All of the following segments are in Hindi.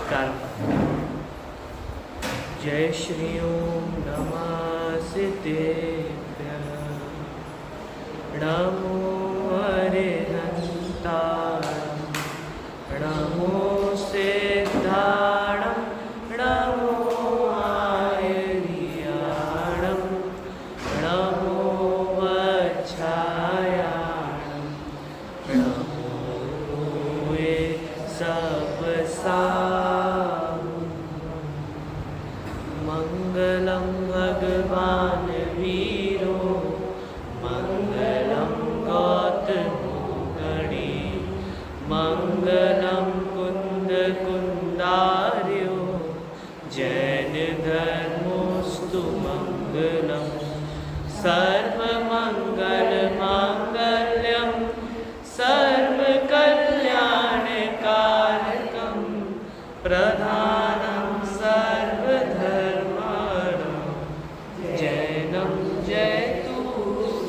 नमस्कार। जय श्री ओम नमस्तेभ्यः। नमो अरिहन्तारं, नमो सिद्धाणं, नमो आयर्याणं, नमो वच्छायाणं, नमो ये सब मंगलम भगवान वीरो, मंगलम गौतमो गणी, मंगलम कुंद कुंदार्यो, जैन धर्मोस्तु मंगलम। सर्वमंगल मांगल्यम सर्वकल्याणकारकं, प्रधानं सर्वधर्माणां, जैनं जयतु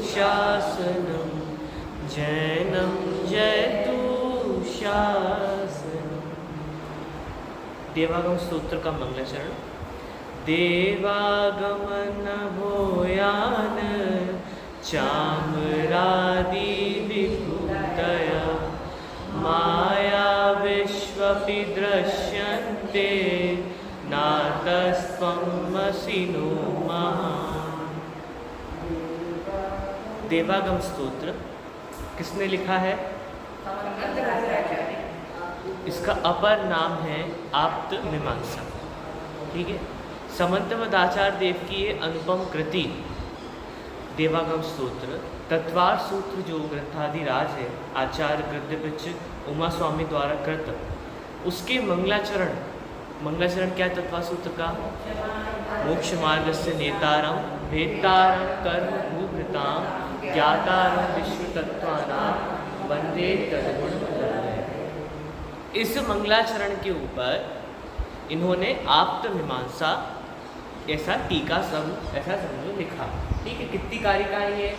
शासनं, जैनं जयतु शासनं। देवागम स्तोत्र का मंगलाचरण। देवागमन भूयान चामरादि विभूतया, माया विश्वपि दृश्यन्ते, नातस्त्वमसि नो महान्। देवागम स्तोत्र किसने लिखा है? इसका अपर नाम है आप्त मीमांसा। ठीक है। समंतवदाचार्य देव की ये अनुपम कृति देवागम स्तोत्र, तत्वार सूत्र जो ग्रंथाधिराज है आचार्य गद्यपिच उमा स्वामी द्वारा कृत, उसके मंगलाचरण। मंगलाचरण क्या है तत्वार सूत्र का? मोक्ष मार्ग से नेतारम, भेत्तारम कर्म भूभृताम, ज्ञातारम विश्व तत्वानां, वंदे तद्गुण वल्लभम्। इस मंगलाचरण के ऊपर इन्होंने आप्त मीमांसा ऐसा टीका सब ऐसा समझो लिखा। ठीक है। कितनी कारिकाएं हैं?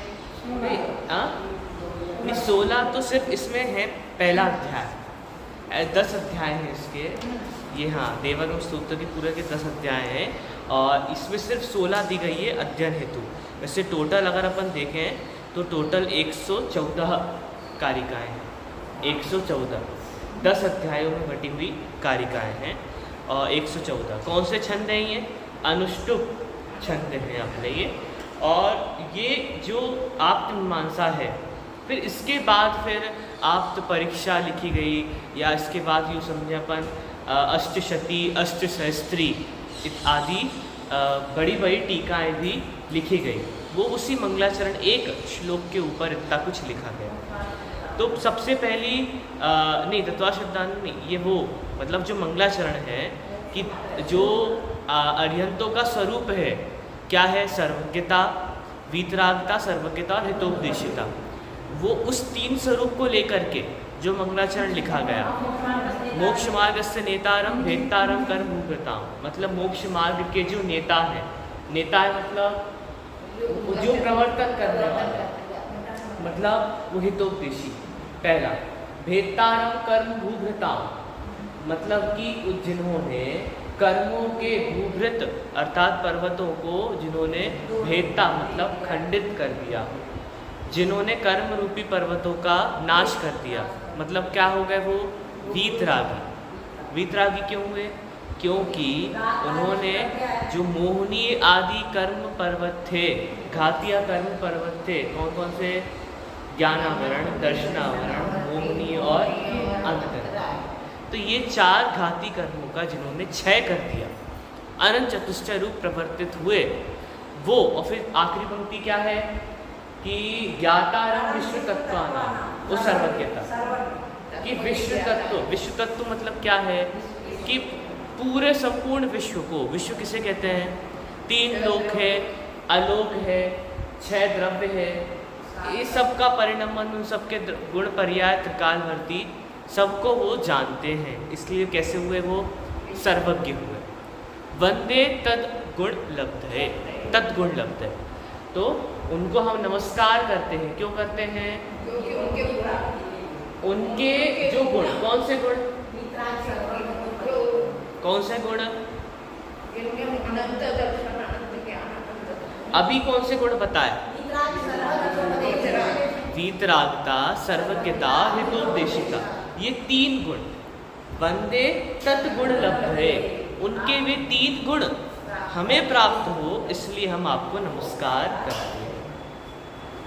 16 तो सिर्फ इसमें है पहला अध्याय, 10 अध्याय हैं इसके। ये हाँ, देवागम स्तोत्र के पूरे के 10 अध्याय हैं और इसमें सिर्फ 16 दी गई है अध्ययन हेतु। वैसे टोटल अगर अपन देखें तो टोटल 114 कारिकाएं हैं। 114 10 अध्यायों में बटी हुई कारिकाएं हैं और 114 कौन से छंद हैं? ये अनुष्टुप छंद हैं अपने ये। और ये जो आप्त मीमांसा है, फिर इसके बाद फिर आप्त परीक्षा लिखी गई, या इसके बाद यूँ समझे अपन अष्टशती, अष्टसहस्त्री आदि बड़ी बड़ी टीकाएँ भी लिखी गई। वो उसी मंगलाचरण एक श्लोक के ऊपर इतना कुछ लिखा गया। तो सबसे पहली नहीं तत्वा शब्दान नहीं, ये वो मतलब जो मंगलाचरण है कि जो अरिहंतों का स्वरूप है क्या है? सर्वज्ञता, वीतरागता, सर्वज्ञता और हितोपदेशिता। वो उस 3 स्वरूप को लेकर के जो मंगलाचरण लिखा गया। मोक्ष मार्ग से नेतारम, भेत्तारम कर्म भूभृताम, मतलब मोक्ष मार्ग के जो नेता है। नेता है मतलब जो प्रवर्तन करने वाला, मतलब वो हितोपदेशी पहला। भेत्तारम कर्म भूभृताम, मतलब कि जिन्होंने कर्मों के भूभृत अर्थात पर्वतों को जिन्होंने भेदता मतलब खंडित कर दिया, जिन्होंने कर्म रूपी पर्वतों का नाश कर दिया, मतलब क्या हो गए वो? वीतरागी। वीतरागी क्यों हुए? क्योंकि उन्होंने जो मोहनीय आदि कर्म पर्वत थे, घातिया कर्म पर्वत थे, कौन कौन से? ज्ञानावरण, दर्शनावरण, मोहनीय और अंतकरण। तो ये 4 घाती कर्मों का जिन्होंने क्षय कर दिया, अनंत चतुष्टय रूप प्रवर्तित हुए वो। और फिर आखिरी पंक्ति क्या है कि ज्ञातारम विश्व तत्वानां, वो सर्वज्ञता कि विश्व तत्व मतलब क्या है कि पूरे संपूर्ण विश्व को, विश्व किसे कहते हैं? 3 लोक है, आलोक है, 6 द्रव्य है, ये सबका परिणमन, उन सबके गुण पर्याय त्रिकालवर्ती सबको वो जानते हैं, इसलिए कैसे हुए? वो सर्वज्ञ हुए। वंदे तद्गुण लब्ध है, तद्गुण लब्ध है। तो उनको हम नमस्कार करते हैं। क्यों करते हैं? उनके जो गुण, कौन से गुण? कौन से गुण? अभी कौन से गुण बताए? वीतरागता, सर्वज्ञता, हितोद्देशिका, ये 3 गुण। वंदे तत्गुण लब्धे, उनके वे 3 गुण हमें प्राप्त हो, इसलिए हम आपको नमस्कार करते हैं।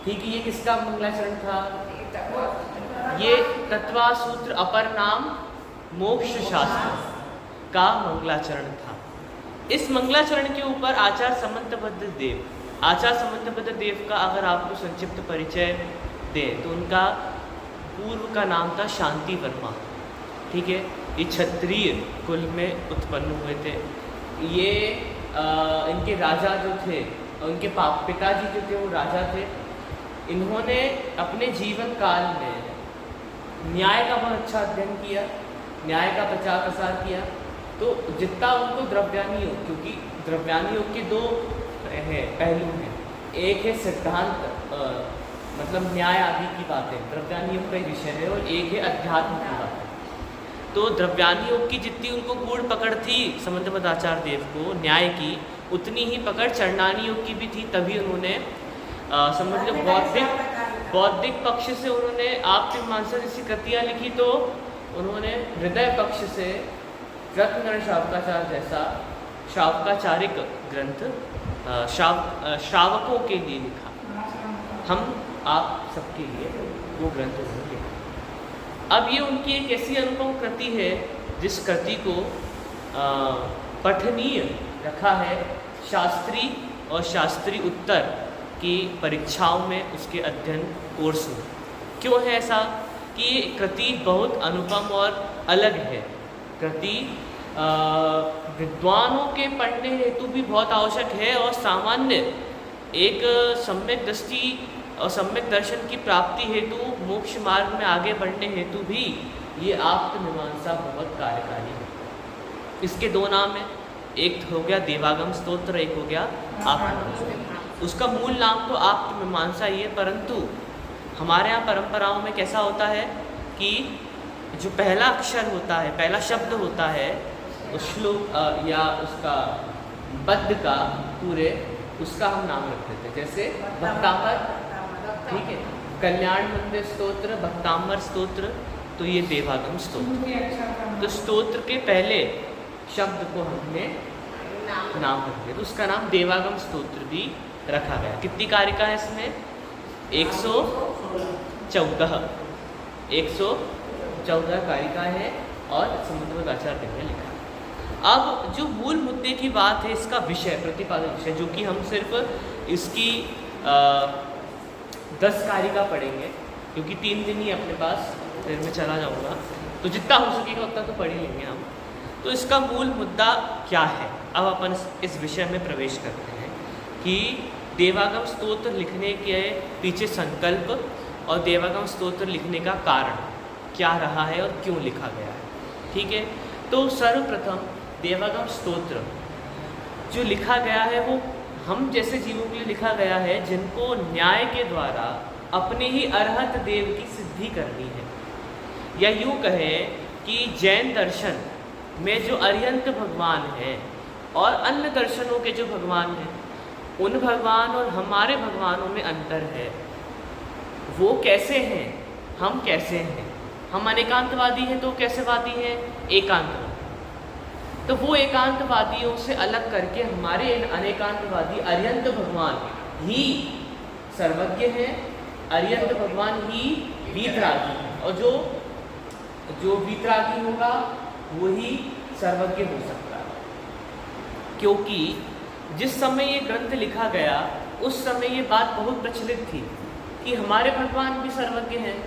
ठीक है, ये किसका मंगलाचरण था? ये तत्वा सूत्र अपर नाम मोक्ष शास्त्र का मंगलाचरण था। इस मंगलाचरण के ऊपर आचार्य समंतबद्ध देव, आचार्य समंतबद्ध देव का अगर आपको संक्षिप्त परिचय दें तो उनका पूर्व का नाम था शांति वर्मा। ठीक है, ये क्षत्रिय कुल में उत्पन्न हुए थे। ये इनके राजा जो थे, उनके पिताजी जो थे वो राजा थे। इन्होंने अपने जीवन काल में न्याय का बहुत अच्छा अध्ययन किया, न्याय का प्रचार प्रसार किया। तो जितना उनको द्रव्यानी योग, क्योंकि द्रव्यानी योग के 2 पहलू हैं, एक है सिद्धांत मतलब न्याय आदि की बातें, द्रव्यानी योग का ही विषय है, और एक है अध्यात्म की बातें। तो द्रव्यानी योग की जितनी उनको गूढ़ पकड़ थी समंतबद्ध आचार्य देव को न्याय की, उतनी ही पकड़ चरणानी योग की भी थी। तभी उन्होंने समझ लो बौद्धिक पक्ष से उन्होंने आप्तमीमांसा जैसी कृतियाँ लिखी, तो उन्होंने हृदय पक्ष से रत्नगण शावकाचार्य जैसा शावकाचारिक ग्रंथ श्रावकों के लिए लिखा। हम आप सबके लिए वो ग्रंथ उन्होंने लिखा। अब ये उनकी एक ऐसी अनुपम कृति है जिस कृति को पठनीय रखा है शास्त्री और शास्त्री उत्तर की परीक्षाओं में, उसके अध्ययन कोर्स में। क्यों है ऐसा? कि ये कृति बहुत अनुपम और अलग है। कृति विद्वानों के पढ़ने हेतु भी बहुत आवश्यक है, और सामान्य एक सम्यक दृष्टि और सम्यक दर्शन की प्राप्ति हेतु, मोक्ष मार्ग में आगे बढ़ने हेतु भी ये आप्तमीमांसा बहुत कार्यकारी है। इसके 2 नाम हैं, एक हो गया देवागम स्तोत्र, एक हो गया आप्तमीमांसा। उसका मूल नाम तो आप्तमीमांसा ही है, परंतु हमारे यहाँ परंपराओं में कैसा होता है कि जो पहला अक्षर होता है, पहला शब्द होता है उस श्लोक या उसका पद का पूरे, उसका हम नाम रख देते हैं। जैसे भक्तांबर, ठीक है, कल्याण मंदिर स्तोत्र, भक्तांबर स्तोत्र, तो ये देवागम स्तोत्र। तो स्तोत्र के पहले शब्द को हमने नाम रख दिया, तो उसका नाम देवागम स्तोत्र भी रखा गया। कितनी कारिका है इसमें? 114 कारिका है, और समंतबद्ध आचार्य देव ने लिखा। अब जो मूल मुद्दे की बात है, इसका विषय, प्रतिपादन विषय, जो कि हम सिर्फ इसकी 10 कारिका पढ़ेंगे, क्योंकि 3 दिन ही अपने पास, फिर मैं चला जाऊँगा, तो जितना हो सकेगा उतना तो पढ़ ही लेंगे हम। तो इसका मूल मुद्दा क्या है? अब अपन इस विषय में प्रवेश करते हैं कि देवागम स्तोत्र लिखने के पीछे संकल्प और देवागम स्तोत्र लिखने का कारण क्या रहा है और क्यों लिखा गया है। ठीक है, तो सर्वप्रथम देवागम स्तोत्र जो लिखा गया है वो हम जैसे जीवों के लिए लिखा गया है जिनको न्याय के द्वारा अपने ही अरहत देव की सिद्धि करनी है। या यूँ कहें कि जैन दर्शन में जो अरिहंत भगवान हैं और अन्य दर्शनों के जो भगवान हैं, उन भगवान और हमारे भगवानों में अंतर है। वो कैसे हैं, हम कैसे हैं। हम अनेकांतवादी हैं तो कैसे वादी हैं? एकांतवादी। तो वो एकांतवादियों से अलग करके हमारे अनेकांतवादी अरिहंत भगवान ही सर्वज्ञ हैं, अरिहंत भगवान ही वीतरागी हैं, और जो वीतरागी होगा वही सर्वज्ञ हो सकता है। क्योंकि जिस समय ये ग्रंथ लिखा गया उस समय ये बात बहुत प्रचलित थी कि हमारे भगवान भी सर्वज्ञ हैं।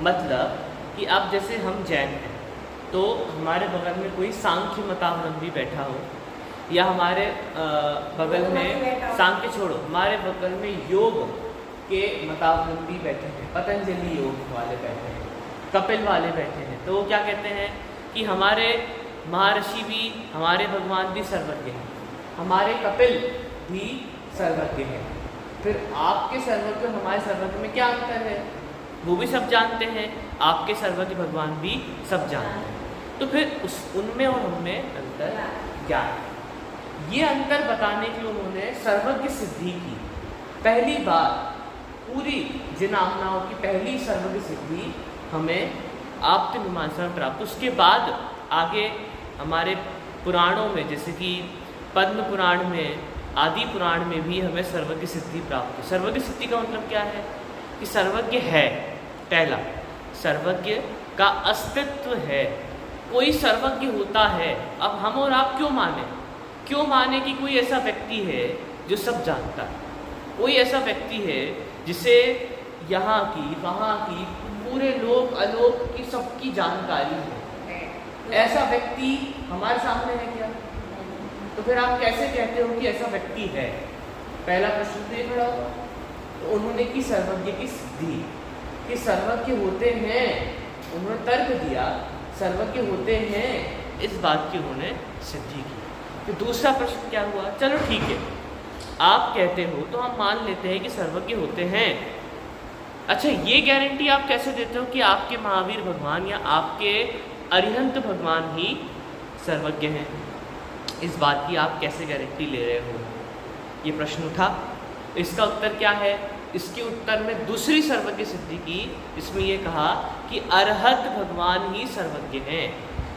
मतलब कि अब जैसे हम जैन हैं तो हमारे बगल में कोई सांख्य मतावलंबी बैठा हो, या हमारे बगल में सांख्य छोड़ो, हमारे बगल में योग के मतावलंबी बैठे हैं, पतंजलि योग वाले बैठे हैं, कपिल वाले बैठे हैं, तो वो क्या कहते हैं कि हमारे महर्षि भी, हमारे भगवान भी सर्वज्ञ हैं, हमारे कपिल भी सर्वज्ञ हैं। फिर आपके सर्वज्ञ और हमारे सर्वज्ञ में क्या अंतर है? वो भी सब जानते हैं, आपके सर्वज्ञ भगवान भी सब जानते हैं। तो फिर उनमें और उनमें अंतर क्या है? ये अंतर बताने के लिए उन्होंने सर्वज्ञ सिद्धि की। पहली बार पूरी जिनामनाओं की पहली सर्वज्ञ सिद्धि हमें आप्त मीमांसा में प्राप्त। उसके बाद आगे हमारे पुराणों में, जैसे कि पद्म पुराण में, आदि पुराण में भी हमें सर्वज्ञ सिद्धि प्राप्त हुई। सर्वज्ञ सिद्धि का मतलब क्या है? कि सर्वज्ञ है। पहला, सर्वज्ञ का अस्तित्व है, कोई सर्वज्ञ होता है। अब हम और आप क्यों माने कि कोई ऐसा व्यक्ति है जो सब जानता है, कोई ऐसा व्यक्ति है जिसे यहाँ की वहाँ की पूरे लोक अलोक की सबकी जानकारी है। ऐसा व्यक्ति हमारे सामने है क्या? तो फिर आप कैसे कहते हो कि ऐसा व्यक्ति है? पहला प्रश्न तो ये खड़ा होगा। तो उन्होंने की सर्वज्ञ की सिद्धि कि सर्वज्ञ होते हैं, उन्होंने तर्क दिया सर्वज्ञ होते हैं, इस बात की उन्होंने सिद्धि की। तो दूसरा प्रश्न क्या हुआ? चलो ठीक है, आप कहते हो तो हम मान लेते हैं कि सर्वज्ञ होते हैं। अच्छा, ये गारंटी आप कैसे देते हो कि आपके महावीर भगवान या आपके अरिहंत भगवान ही सर्वज्ञ हैं? इस बात की आप कैसे गारंटी ले रहे हो? ये प्रश्न उठा। इसका उत्तर क्या है? इसके उत्तर में दूसरी सर्वज्ञ सिद्धि की। इसमें ये कहा कि अरहत भगवान ही सर्वज्ञ हैं।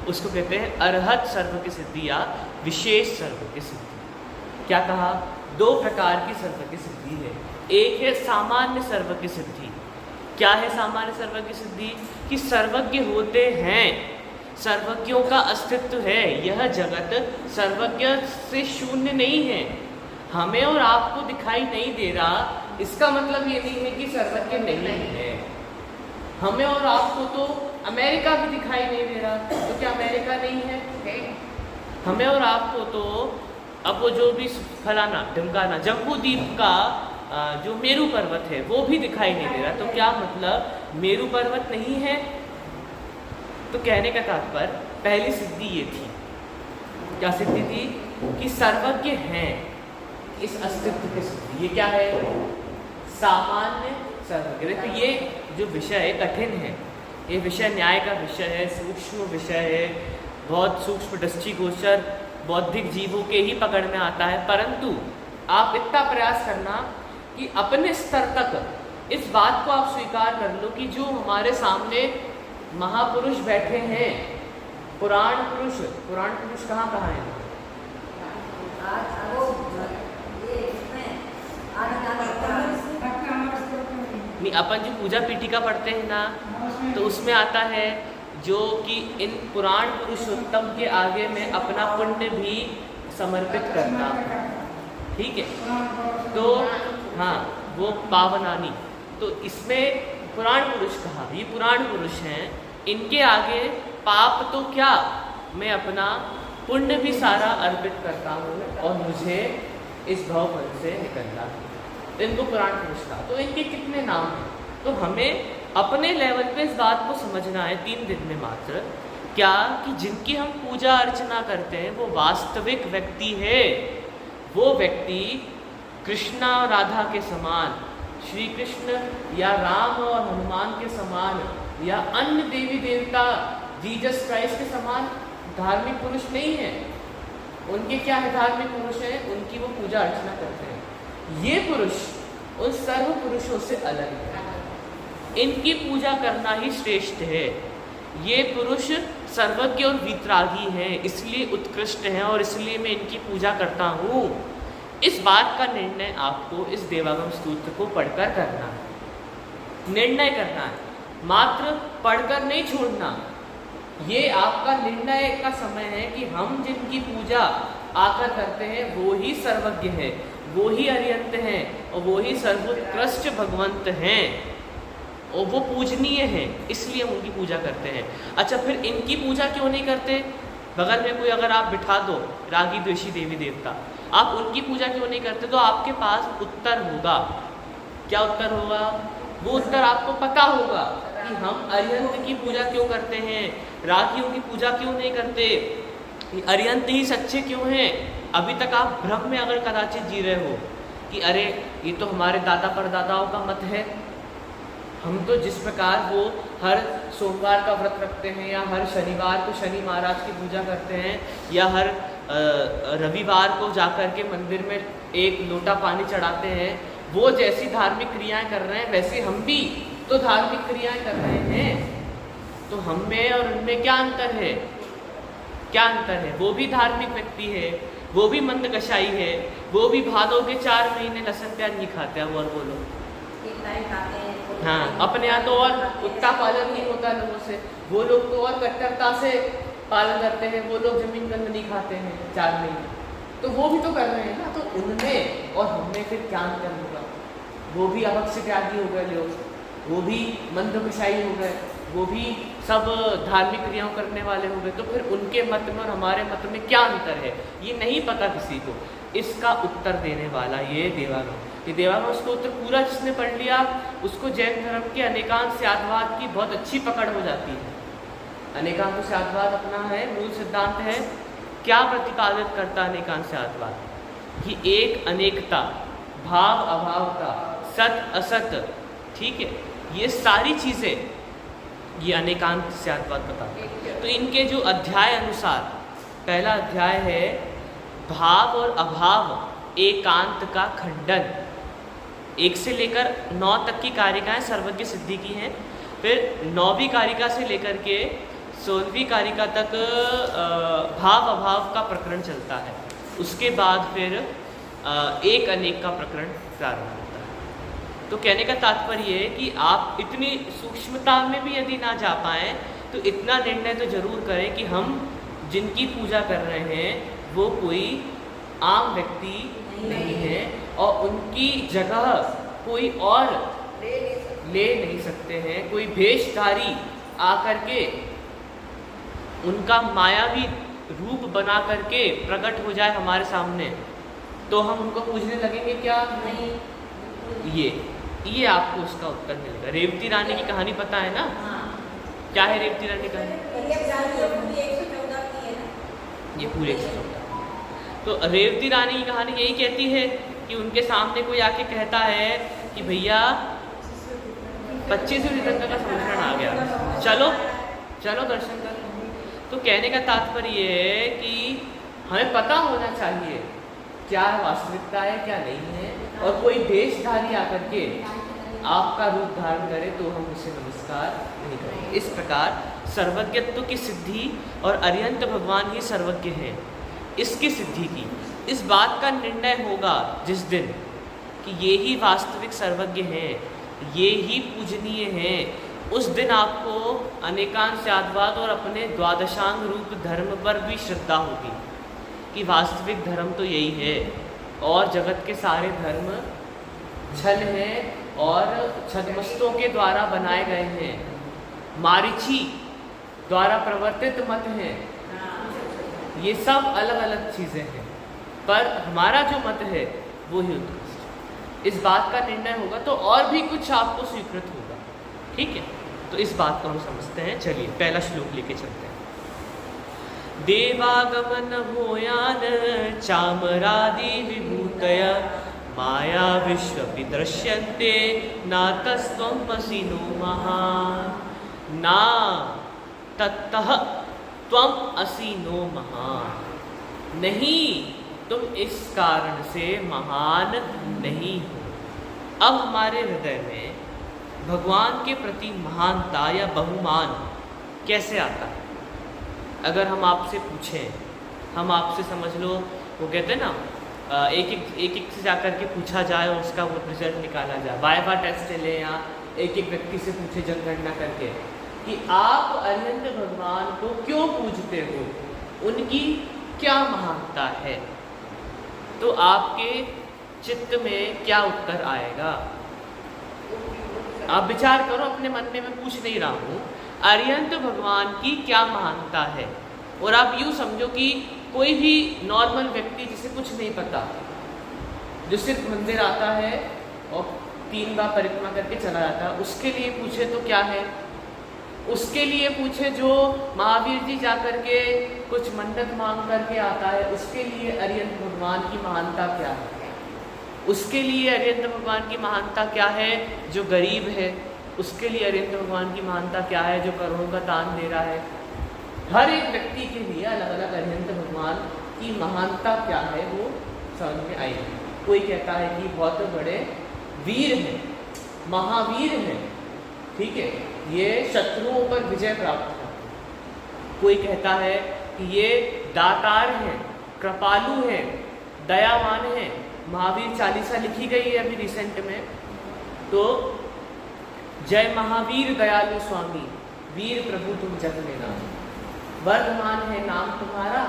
उसको कहते हैं अरहत सर्वज्ञ सिद्धि या विशेष सर्वज्ञ सिद्धि। क्या कहा? दो प्रकार की सर्वज्ञ सिद्धि है। एक है सामान्य सर्वज्ञ सिद्धि। क्या है सामान्य सर्वज्ञ सिद्धि? कि सर्वज्ञ होते हैं, सर्वज्ञों का अस्तित्व है, यह जगत सर्वज्ञ से शून्य नहीं है। हमें और आपको दिखाई नहीं दे रहा, इसका मतलब ये नहीं है कि सर्वज्ञ नहीं है। हमें और आपको तो अमेरिका भी दिखाई नहीं दे रहा, तो क्या अमेरिका नहीं है? हमें और आपको तो अब वो जो भी फलाना ढमकाना जम्बू द्वीप का जो मेरू पर्वत है वो भी दिखाई नहीं दे रहा, तो क्या मतलब मेरू पर्वत नहीं है? तो कहने का तात्पर्य पहली सिद्धि ये थी। क्या सिद्धि थी? कि सर्वज्ञ हैं, इस अस्तित्व की सिद्धि। ये क्या है? सामान्य सर्वज्ञ। तो ये जो विषय है कठिन है, ये विषय न्याय का विषय है, सूक्ष्म विषय है, बहुत सूक्ष्म दृष्टिगोचर बौद्धिक जीवों के ही पकड़ में आता है। परंतु आप इतना प्रयास करना कि अपने स्तर तक इस बात को आप स्वीकार कर लो कि जो हमारे सामने महापुरुष बैठे हैं, पुराण पुरुष कहाँ कहाँ हैं? नहीं, अपन जो पूजा पीठिका पढ़ते हैं ना, तो उसमें आता है जो कि इन पुराण पुरुषोत्तम के आगे में अपना पुण्य भी समर्पित करना। ठीक है, तो हाँ, वो पावनानी। तो इसमें पुराण पुरुष कहा, ये पुराण पुरुष हैं, इनके आगे पाप तो क्या, मैं अपना पुण्य भी सारा अर्पित करता हूँ और मुझे इस भवबंध से निकलना है। तो इनको पुराण पुरुष कहा। तो इनके कितने नाम हैं? तो हमें अपने लेवल पे इस बात को समझना है 3 दिन में मात्र, क्या कि जिनकी हम पूजा अर्चना करते हैं वो वास्तविक व्यक्ति है। वो व्यक्ति कृष्णा और राधा के समान, श्री कृष्ण या राम और हनुमान के समान, या अन्य देवी देवता जीसस क्राइस्ट के समान धार्मिक पुरुष नहीं है। उनके क्या है? धार्मिक पुरुष हैं, उनकी वो पूजा अर्चना करते हैं। ये पुरुष उन सर्व पुरुषों से अलग है, इनकी पूजा करना ही श्रेष्ठ है। ये पुरुष सर्वज्ञ और वीतरागी हैं, इसलिए उत्कृष्ट हैं और इसलिए मैं इनकी पूजा करता हूँ। इस बात का निर्णय आपको इस देवागम स्तोत्र को पढ़कर करना है, निर्णय करना है, मात्र पढ़कर नहीं छोड़ना। ये आपका निर्णय का समय है कि हम जिनकी पूजा आकर करते हैं वो ही सर्वज्ञ है, वो ही अरिहंत हैं और वो ही सर्वोत्कृष्ट भगवंत हैं और वो पूजनीय हैं, इसलिए हम उनकी पूजा करते हैं। अच्छा, फिर इनकी पूजा क्यों नहीं करते? बगल में कोई अगर आप बिठा दो रागी द्वेषी देवी देवता, आप उनकी पूजा क्यों नहीं करते? तो आपके पास उत्तर होगा। क्या उत्तर होगा? वो उत्तर आपको पता होगा कि हम अरिहंत की पूजा क्यों करते हैं, रागियों की पूजा क्यों नहीं करते, अरिहंत ही सच्चे क्यों हैं। अभी तक आप भ्रम में अगर कदाचित जी रहे हो कि अरे ये तो हमारे दादा परदादाओं का मत है, हम तो जिस प्रकार वो हर सोमवार का व्रत रखते हैं या हर शनिवार को शनि महाराज की पूजा करते हैं या हर रविवार को जाकर के मंदिर में एक लोटा पानी चढ़ाते हैं, वो जैसी धार्मिक क्रियाएं कर रहे हैं वैसे हम भी तो धार्मिक क्रियाएं कर रहे हैं। तो हम में और उनमें क्या अंतर है? क्या अंतर है? वो भी धार्मिक व्यक्ति है, वो भी मंद कषाई है, वो भी भादों के 4 महीने लहसुन प्याज नहीं खाते हैं, और वो लोग हाँ अपने यहाँ तो और कुत्ता पालन नहीं होता लोगों से, वो लोग तो और कट्टरता से पालन करते हैं, वो लोग जमीन गंद नहीं खाते हैं 4 महीने, तो वो भी तो कर रहे हैं ना। तो उनमें और हमें फिर क्या अंतर होगा? वो भी अभक्ष्य त्यागी हो गए लोग, वो भी मंदकषाई हो गए, वो भी सब धार्मिक क्रियाओं करने वाले हो गए, तो फिर उनके मत में और हमारे मत में क्या अंतर है? ये नहीं पता किसी को। इसका उत्तर देने वाला ये देवागम। ये देवागम स्तोत्र पूरा जिसने पढ़ लिया उसको जैन धर्म के अनेकांत स्याद्वाद की बहुत अच्छी पकड़ हो जाती है। अनेकांत स्याद्वाद अपना है मूल सिद्धांत है। क्या प्रतिपादित करता अनेकांत स्याद्वाद? कि एक अनेकता, भाव अभावता, सत असत, ठीक है, ये सारी चीज़ें ये अनेकांत स्याद्वाद बताते हैं। तो इनके जो अध्याय अनुसार पहला अध्याय है भाव और अभाव एकांत का खंडन। 1 से लेकर 9 तक की कारिकाएं सर्वज्ञ सिद्धि की हैं। फिर 9वीं कारिका से लेकर के 16वीं कारिका तक भाव अभाव का प्रकरण चलता है। उसके बाद फिर एक अनेक का प्रकरण प्रारंभ होता है। तो कहने का तात्पर्य ये है कि आप इतनी सूक्ष्मता में भी यदि ना जा पाएँ तो इतना निर्णय तो जरूर करें कि हम जिनकी पूजा कर रहे हैं वो कोई आम व्यक्ति नहीं है और उनकी जगह कोई और ले नहीं सकते हैं। कोई भेषधारी आकर के उनका मायावी रूप बना करके प्रकट हो जाए हमारे सामने तो हम उनको पूजने लगेंगे क्या? नहीं। ये आपको उसका उत्तर मिलेगा। रेवती रानी की कहानी पता है ना? क्या है रेवती रानी की कहानी? ये पूरे 114। तो रेवती रानी की कहानी यही कहती है कि उनके सामने कोई आके कहता है कि भैया 25वीं तीर्थंकर का संवत्सरण आ गया, चलो दर्शन कर। तो कहने का तात्पर्य ये है कि हमें पता होना चाहिए क्या वास्तविकता है क्या नहीं है, और कोई भेषधारी आकर के आपका रूप धारण करे तो हम उसे नमस्कार नहीं करेंगे। इस प्रकार सर्वज्ञत्व की सिद्धि और अरिहंत भगवान ही सर्वज्ञ हैं, इसकी सिद्धि की इस बात का निर्णय होगा जिस दिन कि ये ही वास्तविक सर्वज्ञ हैं, ये ही पूजनीय हैं। उस दिन आपको अनेकांत स्याद्वाद और अपने द्वादशांग रूप धर्म पर भी श्रद्धा होगी कि वास्तविक धर्म तो यही है और जगत के सारे धर्म छल हैं और छद्मस्तों के द्वारा बनाए गए हैं, मारीची द्वारा प्रवर्तित मत हैं। ये सब अलग अलग चीज़ें हैं, पर हमारा जो मत है वो ही उत्कृष्ट। इस बात का निर्णय होगा तो और भी कुछ आपको स्वीकृत होगा। ठीक है, तो इस बात को हम समझते हैं। चलिए पहला श्लोक लेके चलते हैं। देवागमन भूयान चामरादि विभूतय माया विश्व दृश्यन्ते नातस्त्वं पसिनो महान् ना तत्तः त्वं असि नो महान्। नहीं, तुम इस कारण से महान नहीं हो। अब हमारे हृदय में भगवान के प्रति महानता या बहुमान कैसे आता है? अगर हम आपसे पूछें, हम आपसे समझ लो वो कहते हैं ना एक से जाकर के पूछा जाए और उसका वो रिजल्ट निकाला जाए, वाइवा टेस्ट ले या एक व्यक्ति से पूछे जनगणना करके कि आप अनंत भगवान को क्यों पूजते हो, उनकी क्या महानता है, तो आपके चित्त में क्या उत्तर आएगा? आप विचार करो अपने मन में, मैं पूछ नहीं रहा हूँ। अरिहंत भगवान की क्या महानता है? और आप यूँ समझो कि कोई भी नॉर्मल व्यक्ति जिसे कुछ नहीं पता, जो सिर्फ मंदिर आता है और 3 बार परिक्रमा करके चला जाता है, उसके लिए पूछे तो क्या है? उसके लिए पूछे जो महावीर जी जा कर के कुछ मन्नत मांग करके आता है, उसके लिए अरिहंत भगवान की महानता क्या है? उसके लिए अरिहंत भगवान की महानता क्या है जो गरीब है, उसके लिए अरिहंत भगवान की महानता क्या है जो करोड़ों का दान दे रहा है। हर एक व्यक्ति के लिए अलग अलग अरिहंत भगवान की महानता क्या है वो समझ में आएगी। कोई कहता है कि बहुत बड़े वीर हैं, महावीर हैं, ठीक है, ये शत्रुओं पर विजय प्राप्त करते हैं। कोई कहता है कि ये दातार हैं, कृपालु हैं, दयावान हैं। महावीर चालीसा लिखी गई है अभी रिसेंट में, तो जय महावीर दयालु स्वामी, वीर प्रभु तुम जग में नाम, वर्धमान है नाम तुम्हारा,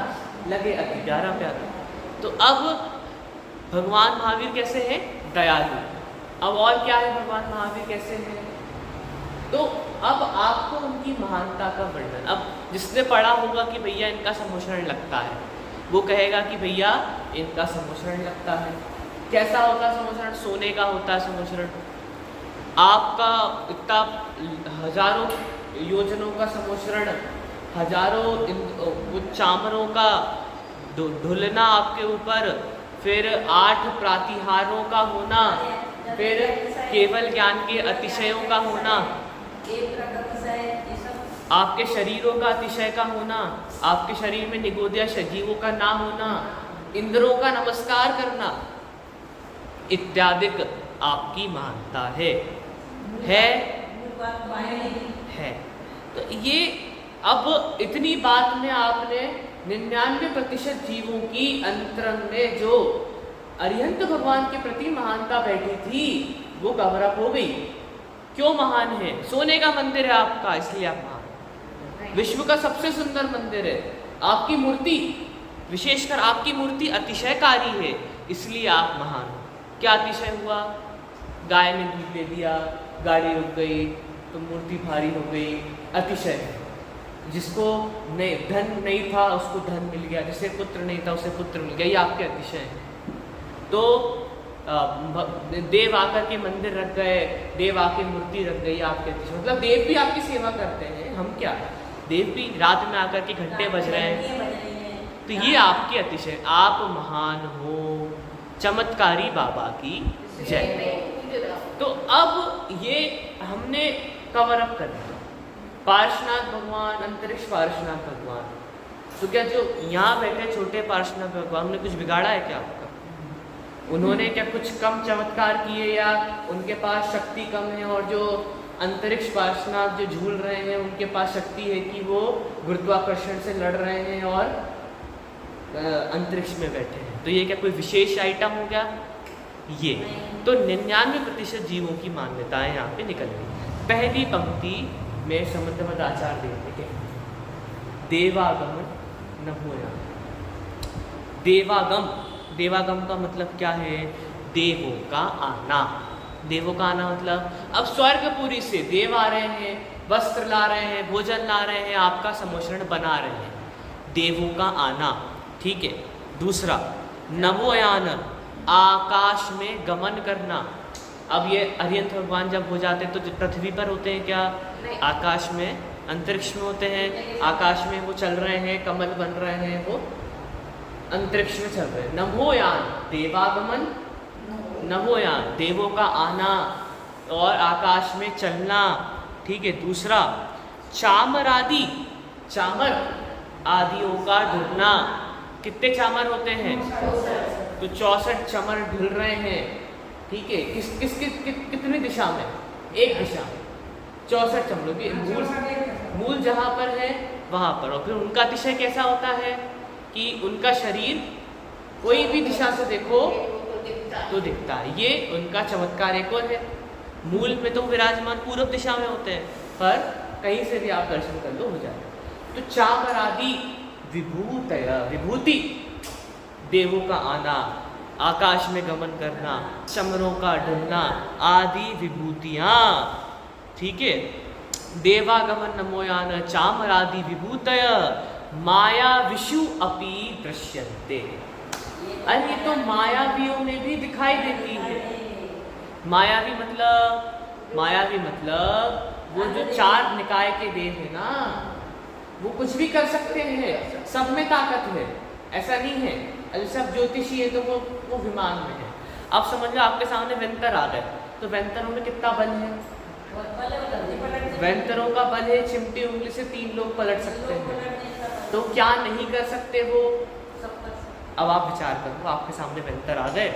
लगे अति प्यारा प्यारा। तो अब भगवान महावीर कैसे हैं? दयालु। अब और क्या है भगवान महावीर कैसे हैं? तो अब आपको उनकी महानता का वर्णन, अब जिसने पढ़ा होगा कि भैया इनका समोषण लगता है, वो कहेगा कि भैया इनका समोषण लगता है। कैसा होता है समोषण? सोने का होता है समोषण। आपका इतना हजारों योजनों का समोषण, हजारों चामरों का ढुलना आपके ऊपर, फिर 8 प्रातिहारों का होना, फिर केवल ज्ञान के अतिशयों का होना, आपके शरीरों का अतिशय का होना, आपके शरीर में निगोदिया सजीवों का ना होना, इंद्रों का नमस्कार करना इत्यादि आपकी महानता है। तो ये अब इतनी बात में आपने 99% जीवों की अंतरंग में जो अरिहंत भगवान के प्रति महानता बैठी थी वो कवर अप हो गई। क्यों महान है? सोने का मंदिर है आपका, इसलिए आप महान। विश्व का सबसे सुंदर मंदिर है, आपकी मूर्ति, विशेषकर आपकी मूर्ति अतिशयकारी है, इसलिए आप महान। क्या अतिशय हुआ? गाय ने दूध दे दिया, गाड़ी रुक गई, तो मूर्ति भारी हो गई, अतिशय है। जिसको नहीं धन नहीं था उसको धन मिल गया, जिसे पुत्र नहीं था उसे पुत्र मिल गया, ये आपके अतिशय है। तो देव आकर के मंदिर रख गए, देव आके मूर्ति रख गई, आपके अतिशय। मतलब देव भी आपकी सेवा करते हैं, हम क्या, देव भी रात में आकर के घंटे बज रहे हैं, तो ये आपके अतिशय। आप महान हो, चमत्कारी बाबा की जय। तो अब ये हमने कवर अप कर दिया, पार्श्वनाथ भगवान, अंतरिक्ष पार्श्वनाथ भगवान। तो क्या जो यहाँ बैठे छोटे पार्श्वनाथ भगवान ने कुछ बिगाड़ा है क्या आपका? उन्होंने क्या कुछ कम चमत्कार किए, या उनके पास शक्ति कम है? और जो अंतरिक्ष पार्श्वनाथ जो झूल रहे हैं उनके पास शक्ति है कि वो गुरुत्वाकर्षण से लड़ रहे हैं और अंतरिक्ष में बैठे हैं, तो ये क्या कोई विशेष आइटम हो गया? ये तो 99% जीवों की मान्यताएं यहाँ पे निकल गई। पहली पंक्ति में समंतमद आचार्य देते हैं, देवागमन नभोयान। देवागम, देवागम का मतलब क्या है? देवों का आना। देवों का आना मतलब अब स्वर्गपुरी से देव आ रहे हैं, वस्त्र ला रहे हैं, भोजन ला रहे हैं, आपका समोषण बना रहे हैं, देवों का आना, ठीक है। दूसरा नभोयान, आकाश में गमन करना। अब ये अरिहंत भगवान जब हो जाते हैं तो पृथ्वी पर होते हैं क्या? आकाश में, अंतरिक्ष में होते हैं। आकाश में वो चल रहे हैं, कमल बन रहे हैं, वो अंतरिक्ष में चल रहे हैं। नभोयान, देवागमन, नभोयान, देवों का आना और आकाश में चलना, ठीक है। दूसरा चामर आदि, चामर आदियों का ढुलना। कितने चामर होते हैं? तो 64 चमर ढुल रहे हैं, ठीक है। कितनी दिशा में? एक दिशा में 64 चमरों की मूल जहाँ पर है वहाँ पर। और फिर उनका अतिशय कैसा होता है कि उनका शरीर कोई भी दिशा से देखो तो दिखता है। ये उनका चमत्कार एक और है। मूल में तो विराजमान पूर्व दिशा में होते हैं, पर कहीं से भी आप दर्शन कर लो, हो जाए। तो चामर आदि विभूतय, विभूति, देवों का आना, आकाश में गमन करना, चमरों का ढुलना आदि विभूतियाँ, ठीक है। देवागमन नमोयान चामरादि विभूतय माया विषु अपि दृश्यन्ते। अरे तो मायावियों में भी दिखाई देती है। मायावी मतलब वो जो 4 निकाय के देव है ना, वो कुछ भी कर सकते हैं, सब में ताकत है, ऐसा नहीं है। अरे सब ज्योतिषी है तो वो विमान में है। अब समझ लो आपके सामने वेंतर आ गए, तो वेंतरों में कितना बल है? वेंतरों का बल है चिमटी उंगली से 3 लोग पलट सकते हैं, तो क्या नहीं कर सकते वो? अब आप विचार करो, आपके सामने वेंतर आ गए,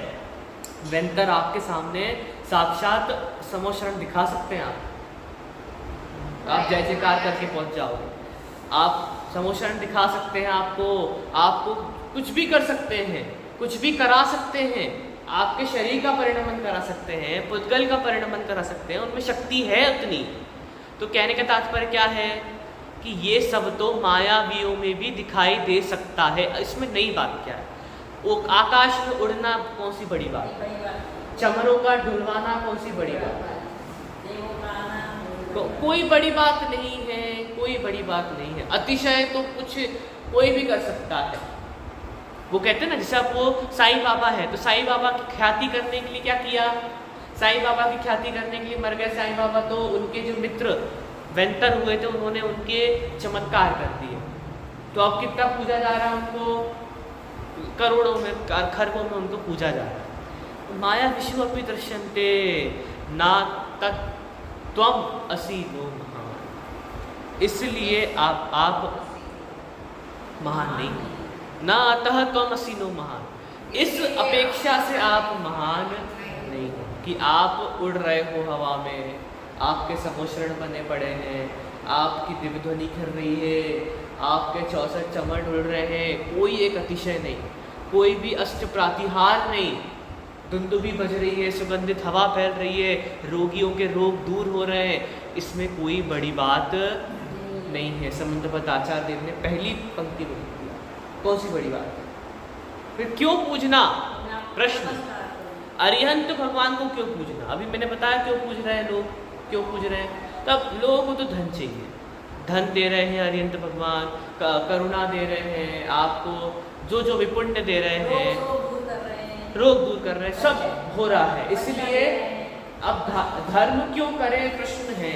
वेंतर आपके सामने साक्षात समोशरण दिखा सकते हैं आप जय जयकार करके पहुंच जाओगे। आप समोशरण दिखा सकते हैं, आपको कुछ भी कर सकते हैं, कुछ भी करा सकते हैं, आपके शरीर का परिणमन करा सकते हैं, पुद्गल का परिणमन करा सकते हैं, उनमें शक्ति है उतनी। तो कहने का तात्पर्य क्या है कि ये सब तो मायावियों में भी दिखाई दे सकता है। इसमें नई बात क्या है? वो आकाश में उड़ना कौन सी बड़ी बात है? चमरों का ढुलवाना कौन सी बड़ी बात है? कोई बड़ी बात नहीं है, कोई बड़ी बात नहीं है। अतिशय तो कुछ कोई भी कर सकता है। वो कहते हैं ना, जैसे अब वो साईं बाबा है, तो साईं बाबा की ख्याति करने के लिए क्या किया? साईं बाबा की ख्याति करने के लिए मर गए साईं बाबा, तो उनके जो मित्र वेंतर हुए थे उन्होंने उनके चमत्कार कर दिए। तो अब कितना पूजा जा रहा है उनको? करोड़ों में, खरबों में उनको पूजा जा रहा है। माया विश्व अपि दृश्यन्ते ना तत् त्वम असि नो महान। इसलिए आप महान नहीं, ना अतः त्वम असि नो महान। इस अपेक्षा से आप महान नहीं हो कि आप उड़ रहे हो हवा में, आपके समोशरण बने पड़े हैं, आपकी दिव्य ध्वनि कर रही है, आपके 64 चमड़ उड़ रहे हैं, कोई एक अतिशय नहीं, कोई भी अष्ट प्रातिहार नहीं, धुंदुभी बज रही है, सुगंधित हवा फैल रही है, रोगियों के रोग दूर हो रहे हैं, इसमें कोई बड़ी बात नहीं है। समंतपद आचार्य देव ने पहली पंक्ति में लिख दिया, कौन सी बड़ी बात है? फिर क्यों पूजना? प्रश्न, अरिहंत भगवान को क्यों पूजना? अभी मैंने बताया क्यों पूज रहे हैं लोग, क्यों पूज रहे हैं? तब लोगों को तो धन चाहिए, धन दे रहे हैं अरिहंत भगवान, करुणा दे रहे हैं आपको, जो जो विपुण्य दे रहे हैं, रोग दूर कर रहे हैं, सब हो रहा है। इसलिए अब धर्म क्यों करें प्रश्न है,